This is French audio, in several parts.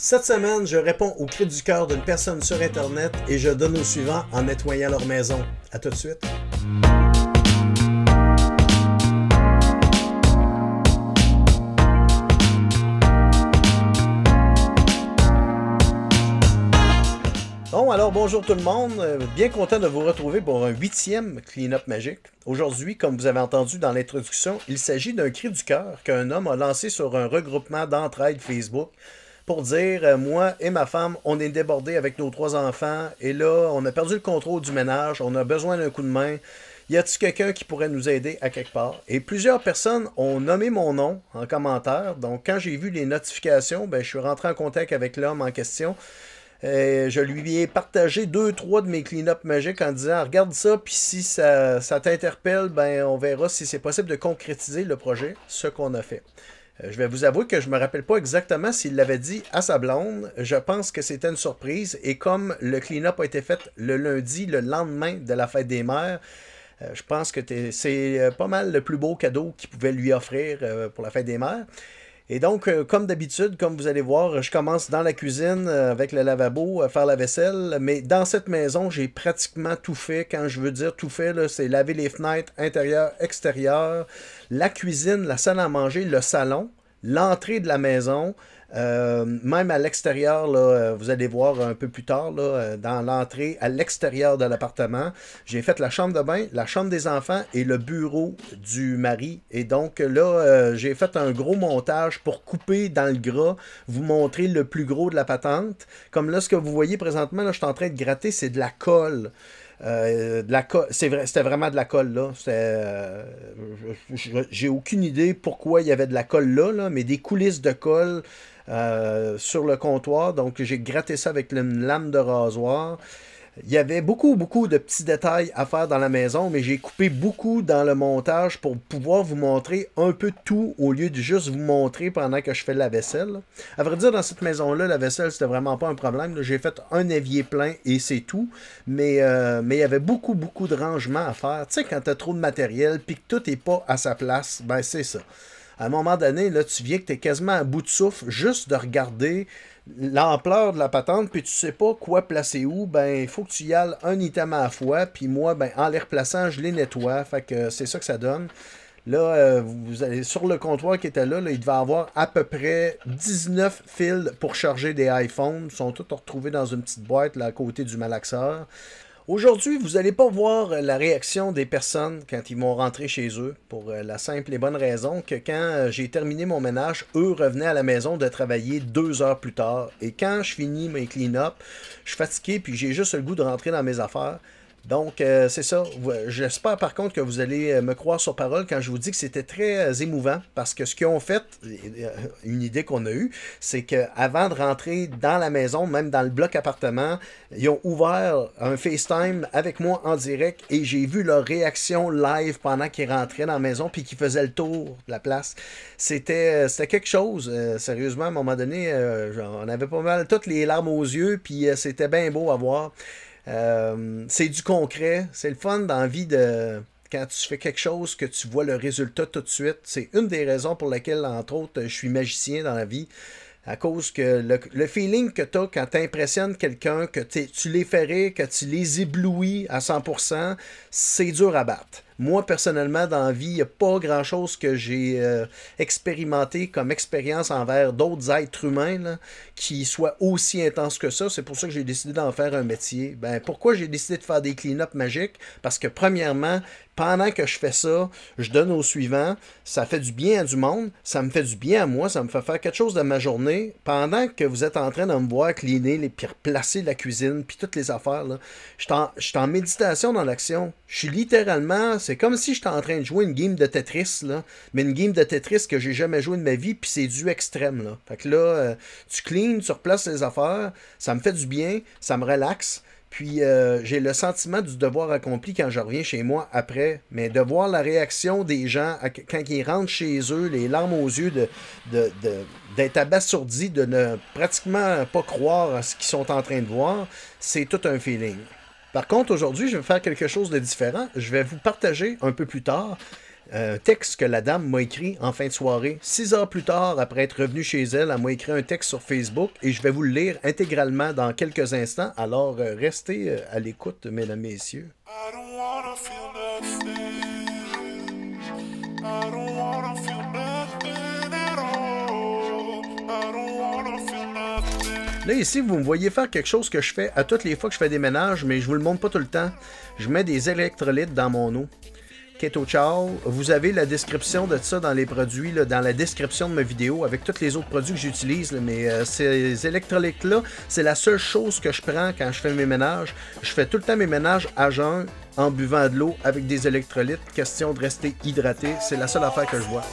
Cette semaine, je réponds au cri du cœur d'une personne sur Internet et je donne au suivant en nettoyant leur maison. À tout de suite. Bon, alors bonjour tout le monde. Bien content de vous retrouver pour un 8e clean-up magique. Aujourd'hui, comme vous avez entendu dans l'introduction, il s'agit d'un cri du cœur qu'un homme a lancé sur un regroupement d'entraide Facebook pour dire moi et ma femme, on est débordés avec nos 3 enfants et là, on a perdu le contrôle du ménage, on a besoin d'un coup de main. Y a-t-il quelqu'un qui pourrait nous aider à quelque part? Et plusieurs personnes ont nommé mon nom en commentaire. Donc, quand j'ai vu les notifications, je suis rentré en contact avec l'homme en question. Je lui ai partagé 2-3 de mes clean-up magiques en disant regarde ça, puis si ça t'interpelle, on verra si c'est possible de concrétiser le projet, ce qu'on a fait. Je vais vous avouer que je ne me rappelle pas exactement s'il l'avait dit à sa blonde. Je pense que c'était une surprise. Et comme le clean-up a été fait le lundi, le lendemain de la fête des mères, je pense que c'est pas mal le plus beau cadeau qu'il pouvait lui offrir pour la fête des mères. Et donc, comme d'habitude, comme vous allez voir, je commence dans la cuisine avec le lavabo à faire la vaisselle. Mais dans cette maison, j'ai pratiquement tout fait. Quand je veux dire tout fait, c'est laver les fenêtres intérieures, extérieures, la cuisine, la salle à manger, le salon, l'entrée de la maison. Même à l'extérieur, vous allez voir un peu plus tard, dans l'entrée, à l'extérieur de l'appartement, j'ai fait la chambre de bain, la chambre des enfants et le bureau du mari. Et donc là, j'ai fait un gros montage pour couper dans le gras, vous montrer le plus gros de la patente. Comme là, ce que vous voyez présentement, là, je suis en train de gratter, c'est de la colle. C'était vraiment de la colle là. J'ai aucune idée pourquoi il y avait de la colle là, mais des coulisses de colle sur le comptoir. Donc j'ai gratté ça avec une lame de rasoir. Il y avait beaucoup de petits détails à faire dans la maison, mais j'ai coupé beaucoup dans le montage pour pouvoir vous montrer un peu tout au lieu de juste vous montrer pendant que je fais la vaisselle. À vrai dire, dans cette maison-là, la vaisselle, c'était vraiment pas un problème. J'ai fait un évier plein et c'est tout. Mais il y avait beaucoup de rangements à faire. Tu sais, quand tu as trop de matériel puis que tout n'est pas à sa place, c'est ça. À un moment donné, là, tu viens que tu es quasiment à bout de souffle juste de regarder l'ampleur de la patente, puis tu sais pas quoi placer où, il faut que tu y ailles un item à la fois, puis moi, en les replaçant, je les nettoie, fait que c'est ça que ça donne. Là, vous allez sur le comptoir qui était là, il devait avoir à peu près 19 fils pour charger des iPhones, ils sont tous retrouvés dans une petite boîte là, à côté du malaxeur. Aujourd'hui, vous n'allez pas voir la réaction des personnes quand ils vont rentrer chez eux pour la simple et bonne raison que quand j'ai terminé mon ménage, eux revenaient à la maison de travailler 2 heures plus tard. Et quand je finis mes clean-up, je suis fatigué puis j'ai juste le goût de rentrer dans mes affaires. Donc, c'est ça. J'espère par contre que vous allez me croire sur parole quand je vous dis que c'était très émouvant parce que ce qu'ils ont fait, une idée qu'on a eue, c'est qu'avant de rentrer dans la maison, même dans le bloc appartement, ils ont ouvert un FaceTime avec moi en direct et j'ai vu leur réaction live pendant qu'ils rentraient dans la maison puis qu'ils faisaient le tour de la place. C'était quelque chose. Sérieusement, à un moment donné, on avait pas mal toutes les larmes aux yeux puis c'était bien beau à voir. C'est du concret, c'est le fun dans la vie de quand tu fais quelque chose que tu vois le résultat tout de suite. C'est une des raisons pour lesquelles, entre autres, je suis magicien dans la vie. À cause que le feeling que tu as quand tu impressionnes quelqu'un, que tu les fais rire, que tu les éblouis à 100%, c'est dur à battre. Moi, personnellement, dans la vie, il n'y a pas grand-chose que j'ai expérimenté comme expérience envers d'autres êtres humains là, qui soient aussi intenses que ça. C'est pour ça que j'ai décidé d'en faire un métier. Pourquoi j'ai décidé de faire des clean-up magiques? Parce que, premièrement, pendant que je fais ça, je donne au suivant. Ça fait du bien à du monde. Ça me fait du bien à moi. Ça me fait faire quelque chose de ma journée. Pendant que vous êtes en train de me voir cleaner, puis replacer la cuisine, puis toutes les affaires, là, je suis en méditation dans l'action. Je suis littéralement... C'est comme si j'étais en train de jouer une game de Tetris, là, mais une game de Tetris que j'ai jamais joué de ma vie, puis c'est du extrême. Là. Fait que là, tu cleans, tu replaces les affaires, ça me fait du bien, ça me relaxe. Puis j'ai le sentiment du devoir accompli quand je reviens chez moi après. Mais de voir la réaction des gens quand ils rentrent chez eux, les larmes aux yeux, d'être abasourdis, de ne pratiquement pas croire à ce qu'ils sont en train de voir, c'est tout un feeling. Par contre, aujourd'hui, je vais faire quelque chose de différent. Je vais vous partager un peu plus tard un texte que la dame m'a écrit en fin de soirée. 6 heures plus tard, après être revenu chez elle, elle m'a écrit un texte sur Facebook et je vais vous le lire intégralement dans quelques instants. Alors, restez à l'écoute, mesdames, messieurs. I don't wanna feel nothing. I don't wanna feel nothing at all. I don't wanna feel nothing. Là, ici, vous me voyez faire quelque chose que je fais à toutes les fois que je fais des ménages, mais je vous le montre pas tout le temps. Je mets des électrolytes dans mon eau. Keto Chow, vous avez la description de ça dans les produits, là, dans la description de ma vidéo, avec tous les autres produits que j'utilise. Mais ces électrolytes-là, c'est la seule chose que je prends quand je fais mes ménages. Je fais tout le temps mes ménages à jeun, en buvant de l'eau, avec des électrolytes. Question de rester hydraté. C'est la seule affaire que je vois.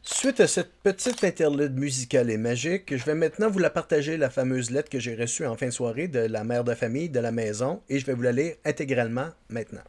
Suite à cette petite interlude musicale et magique, je vais maintenant vous la partager, la fameuse lettre que j'ai reçue en fin de soirée de la mère de famille de la maison, et je vais vous la lire intégralement maintenant.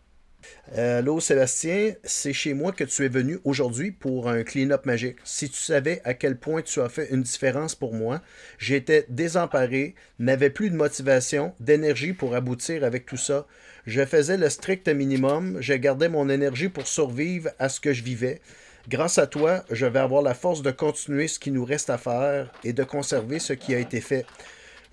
Allô Sébastien, c'est chez moi que tu es venu aujourd'hui pour un clean-up magique. Si tu savais à quel point tu as fait une différence pour moi, j'étais désemparé, n'avais plus de motivation, d'énergie pour aboutir avec tout ça. Je faisais le strict minimum, je gardais mon énergie pour survivre à ce que je vivais. Grâce à toi, je vais avoir la force de continuer ce qui nous reste à faire et de conserver ce qui a été fait.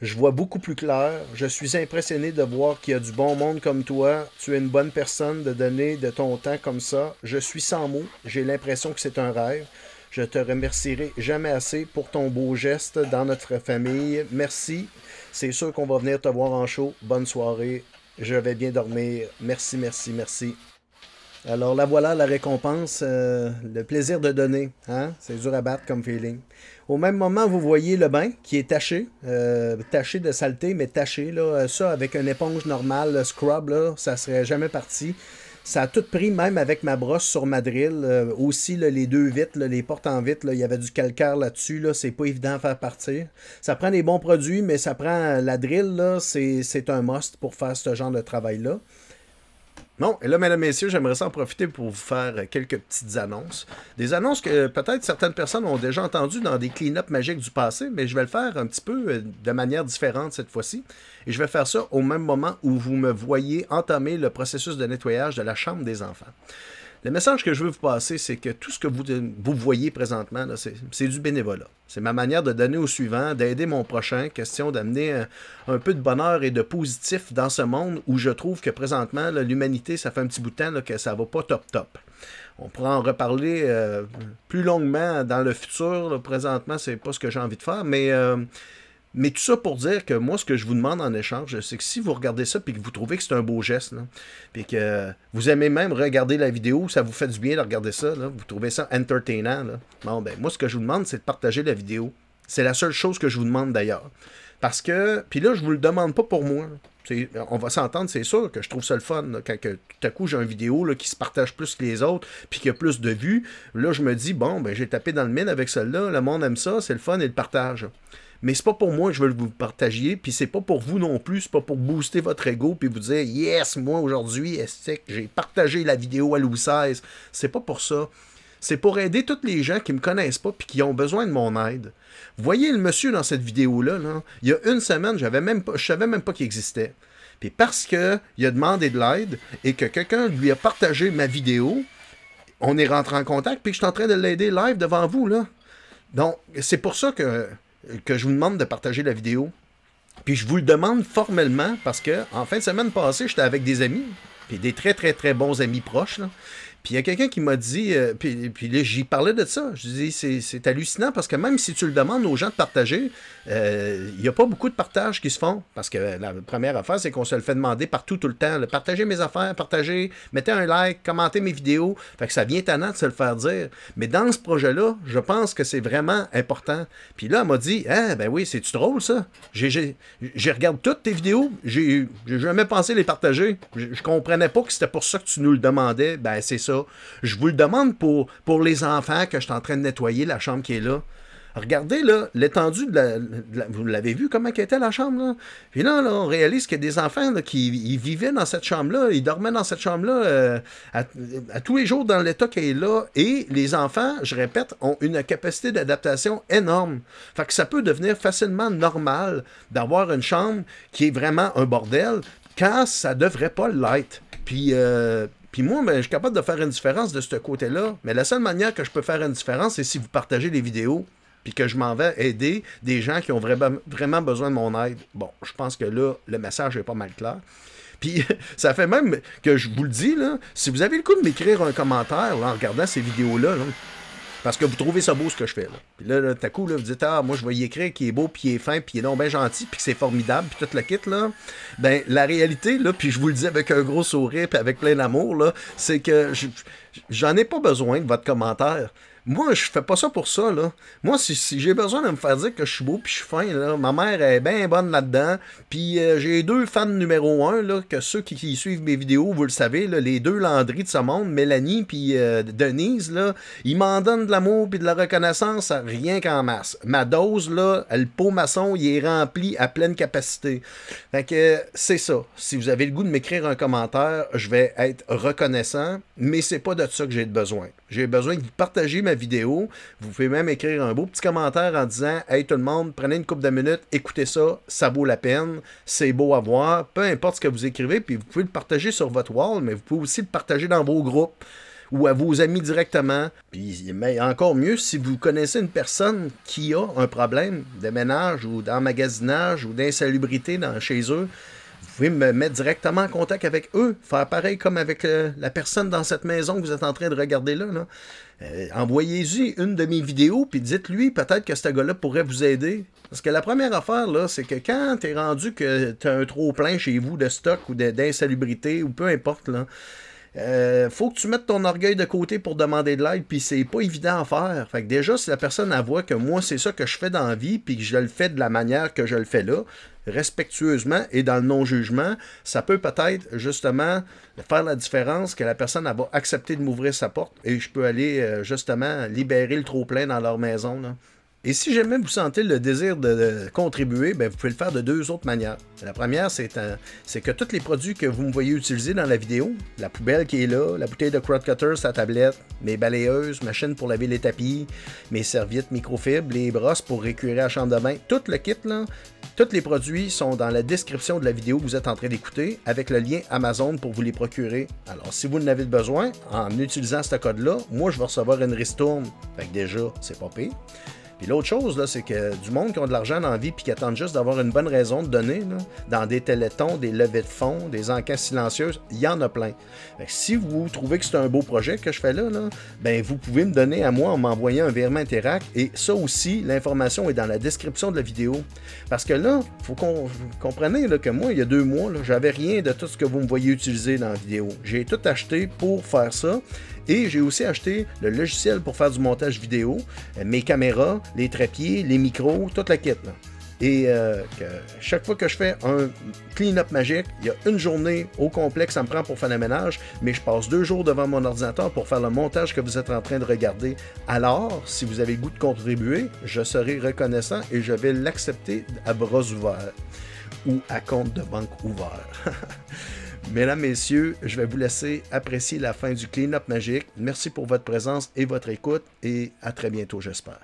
Je vois beaucoup plus clair. Je suis impressionné de voir qu'il y a du bon monde comme toi. Tu es une bonne personne de donner de ton temps comme ça. Je suis sans mots. J'ai l'impression que c'est un rêve. Je te remercierai jamais assez pour ton beau geste dans notre famille. Merci. C'est sûr qu'on va venir te voir en show. Bonne soirée. Je vais bien dormir. Merci, merci, merci. Alors là voilà la récompense, le plaisir de donner, hein? C'est dur à battre comme feeling. Au même moment, vous voyez le bain qui est taché, taché de saleté, mais taché, là, ça avec une éponge normale, scrub, là, ça serait jamais parti. Ça a tout pris, même avec ma brosse sur ma drill, aussi là, les deux vitres, là, les portes en vitre, il y avait du calcaire là-dessus, là, c'est pas évident à faire partir. Ça prend des bons produits, mais ça prend la drill, là, c'est un must pour faire ce genre de travail-là. Bon, et là, mesdames et messieurs, j'aimerais en profiter pour vous faire quelques petites annonces. Des annonces que peut-être certaines personnes ont déjà entendues dans des clean-up magiques du passé, mais je vais le faire un petit peu de manière différente cette fois-ci. Et je vais faire ça au même moment où vous me voyez entamer le processus de nettoyage de la chambre des enfants. Le message que je veux vous passer, c'est que tout ce que vous voyez présentement, c'est du bénévolat. C'est ma manière de donner au suivant, d'aider mon prochain, question d'amener un peu de bonheur et de positif dans ce monde où je trouve que présentement, l'humanité, ça fait un petit bout de temps là, que ça va pas top. On pourra en reparler plus longuement dans le futur. Là, présentement, c'est pas ce que j'ai envie de faire, mais tout ça pour dire que moi, ce que je vous demande en échange, c'est que si vous regardez ça et que vous trouvez que c'est un beau geste, puis que vous aimez même regarder la vidéo, ça vous fait du bien de regarder ça, là, vous trouvez ça entertainant, là, bon, ben moi, ce que je vous demande, c'est de partager la vidéo. C'est la seule chose que je vous demande d'ailleurs. Parce que, puis là, je vous le demande pas pour moi. On va s'entendre, c'est sûr que je trouve ça le fun. Là, quand tout à coup, j'ai une vidéo là, qui se partage plus que les autres, puis qui a plus de vues, là, je me dis, bon, ben j'ai tapé dans le mille avec celle-là, le monde aime ça, c'est le fun et le partage. Mais c'est pas pour moi que je veux que vous partagiez, puis c'est pas pour vous non plus, c'est pas pour booster votre ego, puis vous dire « Yes, moi aujourd'hui, j'ai partagé la vidéo à Louis XVI ». C'est pas pour ça. c'est pour aider tous les gens qui me connaissent pas puis qui ont besoin de mon aide. Vous voyez le monsieur dans cette vidéo-là, là, il y a une semaine, je savais même pas qu'il existait. Puis parce qu'il a demandé de l'aide et que quelqu'un lui a partagé ma vidéo, on est rentré en contact puis je suis en train de l'aider live devant vous, là. Donc, c'est pour ça que je vous demande de partager la vidéo. Puis je vous le demande formellement parce que en fin de semaine passée, j'étais avec des amis, puis des très très très bons amis proches, là. Puis il y a quelqu'un qui m'a dit, puis là, j'y parlais de ça. Je dis, c'est hallucinant parce que même si tu le demandes aux gens de partager, il n'y a pas beaucoup de partages qui se font. Parce que la première affaire, c'est qu'on se le fait demander partout, tout le temps. Là, partagez mes affaires, partagez, mettez un like, commentez mes vidéos. Fait que ça vient tannant de se le faire dire. Mais dans ce projet-là, je pense que c'est vraiment important. Puis là, elle m'a dit, ah, ben oui, c'est-tu drôle ça? J'ai regardé toutes tes vidéos, j'ai jamais pensé les partager. Je comprenais pas que c'était pour ça que tu nous le demandais. Ben, c'est ça. Je vous le demande pour les enfants que je suis en train de nettoyer, la chambre qui est là. Regardez là, l'étendue vous l'avez vu comment était la chambre là? Puis là, on réalise qu'il y a des enfants là, qui ils vivaient dans cette chambre-là, ils dormaient dans cette chambre-là à tous les jours dans l'état qu'elle est là. Et les enfants, je répète, ont une capacité d'adaptation énorme. Fait que ça peut devenir facilement normal d'avoir une chambre qui est vraiment un bordel quand ça devrait pas l'être. Puis moi, ben, je suis capable de faire une différence de ce côté-là. Mais la seule manière que je peux faire une différence, c'est si vous partagez les vidéos, puis que je m'en vais aider des gens qui ont vraiment besoin de mon aide. Bon, je pense que là, le message est pas mal clair. Puis ça fait même que je vous le dis, là, si vous avez le coup de m'écrire un commentaire là, en regardant ces vidéos-là, là, parce que vous trouvez ça beau ce que je fais. Là. Puis là, tout à coup, là, vous dites, ah, moi, je vais y écrire qu'il est beau, puis il est fin, puis il est non bien gentil, puis que c'est formidable, puis tout le kit, là. Ben, la réalité, là, puis je vous le dis avec un gros sourire, puis avec plein d'amour, là, c'est que j'en ai pas besoin de votre commentaire. Moi, je fais pas ça pour ça, là. Moi, si j'ai besoin de me faire dire que je suis beau puis je suis fin, là, ma mère est bien bonne là-dedans. Puis j'ai deux fans numéro 1, là, que ceux qui suivent mes vidéos, vous le savez, là, les deux Landry de ce monde, Mélanie puis Denise, là, ils m'en donnent de l'amour puis de la reconnaissance rien qu'en masse. Ma dose, là, le pot maçon, il est rempli à pleine capacité. Fait que c'est ça. Si vous avez le goût de m'écrire un commentaire, je vais être reconnaissant, mais c'est pas de ça que j'ai besoin. J'ai besoin que vous partagiez ma vidéo. Vous pouvez même écrire un beau petit commentaire en disant « Hey tout le monde, prenez une couple de minutes, écoutez ça, ça vaut la peine, c'est beau à voir. » Peu importe ce que vous écrivez, puis vous pouvez le partager sur votre wall, mais vous pouvez aussi le partager dans vos groupes ou à vos amis directement. Puis mais encore mieux, si vous connaissez une personne qui a un problème de ménage ou d'emmagasinage ou d'insalubrité chez eux, vous pouvez me mettre directement en contact avec eux, faire pareil comme avec la personne dans cette maison que vous êtes en train de regarder là. Envoyez-y une de mes vidéos, puis dites-lui peut-être que ce gars-là pourrait vous aider. Parce que la première affaire, là, c'est que quand tu es rendu que tu as un trop-plein chez vous de stock ou d'insalubrité, ou peu importe, là, faut que tu mettes ton orgueil de côté pour demander de l'aide, puis c'est pas évident à faire. Fait que déjà, si la personne voit que moi, c'est ça que je fais dans la vie, puis que je le fais de la manière que je le fais là, respectueusement et dans le non-jugement, ça peut peut-être justement faire la différence que la personne va accepter de m'ouvrir sa porte et je peux aller justement libérer le trop-plein dans leur maison, là. Et si jamais vous sentez le désir de contribuer, ben vous pouvez le faire de deux autres manières. La première, c'est que tous les produits que vous me voyez utiliser dans la vidéo, la poubelle qui est là, la bouteille de Crowd Cutter, sa tablette, mes balayeuses, ma chaîne pour laver les tapis, mes serviettes microfibres, les brosses pour récurer la chambre de bain, tout le kit, là, tous les produits sont dans la description de la vidéo que vous êtes en train d'écouter avec le lien Amazon pour vous les procurer. Alors, si vous en avez besoin, en utilisant ce code-là, moi, je vais recevoir une ristourne. Fait que déjà, c'est pas pire. Puis l'autre chose, là, c'est que du monde qui ont de l'argent dans la vie puis qui attendent juste d'avoir une bonne raison de donner, là, dans des télétons, des levées de fonds, des enquêtes silencieuses, il y en a plein. Fait que si vous trouvez que c'est un beau projet que je fais là, ben vous pouvez me donner à moi en m'envoyant un virement Interac. Et ça aussi, l'information est dans la description de la vidéo. Parce que là, il faut qu'on comprenne là, que moi, il y a 2 mois, j'avais rien de tout ce que vous me voyez utiliser dans la vidéo. J'ai tout acheté pour faire ça. Et j'ai aussi acheté le logiciel pour faire du montage vidéo, mes caméras, les trépieds, les micros, toute la kit. Là. Et chaque fois que je fais un clean-up magique, il y a une journée au complet que ça me prend pour faire le ménage, mais je passe 2 jours devant mon ordinateur pour faire le montage que vous êtes en train de regarder. Alors, si vous avez le goût de contribuer, je serai reconnaissant et je vais l'accepter à bras ouverts ou à compte de banque ouvert. Mesdames, messieurs, je vais vous laisser apprécier la fin du clean-up magique. Merci pour votre présence et votre écoute et à très bientôt, j'espère.